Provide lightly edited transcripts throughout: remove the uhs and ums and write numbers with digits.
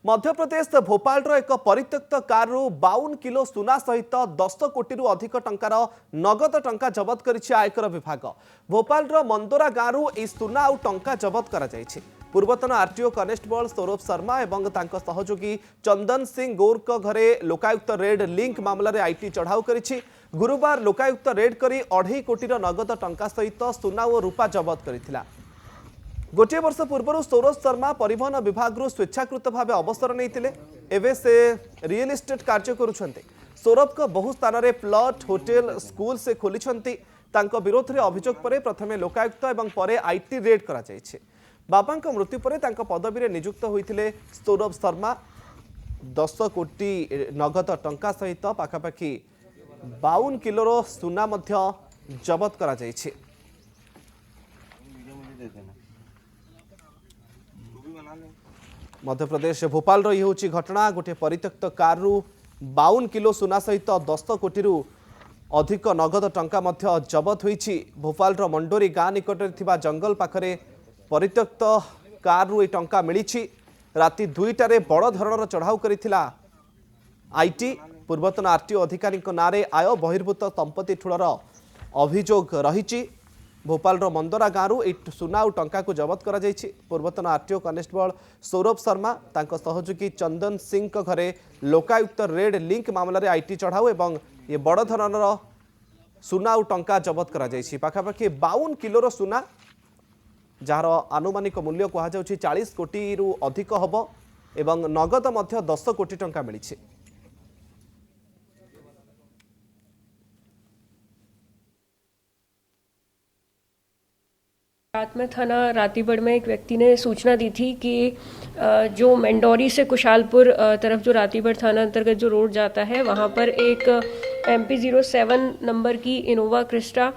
मध्य प्रदेश भोपाल एक परित्यक्त कारु 52 किलो सुना सहित 10 कोटी अधिक टंकार नगद टंका जबत करिछि आयकर विभाग। भोपाल मंदोरा गांव यह सुना और टंका जबत करा जायछि। पूर्वतन आरटीओ कनेस्टेबल सौरभ शर्मा और तांको सहयोगी चंदन सिंह गौर घरे लोकायुक्त रेड लिंक मामलें आईटी चढ़ाऊ करिछि। गुरुवार लोकायुक्त रेड करी 2.5 कोटी नगद टंका सहित सुना और रूपा जबत करिथिला। गोटे वर्ष पूर्व सौरभ शर्मा परिवहन विभाग स्वेच्छाकृत भाव अवसर नहीं से रियल एस्टेट कार्य करुछन्ते। सौरभ को बहु स्थान में प्लॉट होटेल स्कूल से खोली विरोध में अभियोग पर प्रथमे लोकायुक्त और पर आईटी रेड करा जायछि। बाबा मृत्यु पर पदवी में नियुक्त होते सौरभ शर्मा 10 कोटी नगद टंका सहित पाखापाखि 52 किलो सुना जबत करा जायछि। मध्य प्रदेश भोपाल रही होची घटना। गोटे परित्यक्त कारु 52 किलो सुना सहित 10 कोटी अधिक नगद टंका मध्य जबत होईची। भोपाल मंडोरी गाँ निकट थिबा जंगल पाखरे परित्यक्त कारु ए टंका मिलिछि। राति 2टारे बड़ धरणर चढ़ाऊ करिथिला आईटी। पूर्वतन आरटीओ अधिकारी नारे आय बहिर्भूत संपत्ति ठूलर अभियोग रही। भोपाल मंदोरा गांव सुना और टंका को जबत करा जायछि। पूर्वतन आरटीओ कनेस्टेबल सौरभ शर्मा तांको सहयोगी चंदन सिंह घरे लोकायुक्त रेड लिंक मामलें आईटी चढ़ाऊ और ये बड़ धरणर सुना और टंका जबत करा जायछि। पाखापाखि 52 किलोर सुना जार आनुमानिक मूल्य कहुच्छे 40 कोटी अधिक हम एवं नगद मध्य 10 कोटी टंका मिली। रात में थाना रातीबड़ में एक व्यक्ति ने सूचना दी थी कि जो मंडौरी से कुशालपुर तरफ जो रातीबड़ थाना अंतर्गत जो रोड जाता है वहाँ पर एक MP07 नंबर की इनोवा क्रिस्टा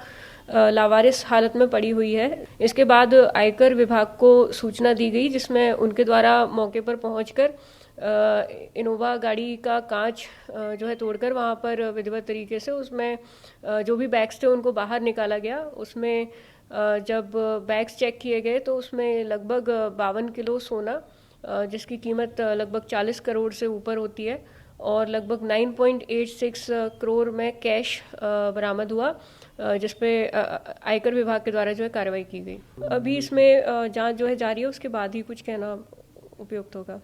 लावारिस हालत में पड़ी हुई है। इसके बाद आयकर विभाग को सूचना दी गई, जिसमें उनके द्वारा मौके पर पहुंचकर इनोवा गाड़ी का कांच जो है तोड़कर वहाँ पर विधिवत तरीके से उसमें जो भी बैग्स थे उनको बाहर निकाला गया। उसमें जब बैग्स चेक किए गए तो उसमें लगभग 52 किलो सोना जिसकी कीमत लगभग 40 करोड़ से ऊपर होती है और लगभग 9.86 करोड़ में कैश बरामद हुआ, जिसपे आयकर विभाग के द्वारा जो है कार्रवाई की गई। अभी इसमें जांच जो है जारी है, उसके बाद ही कुछ कहना उपयुक्त होगा।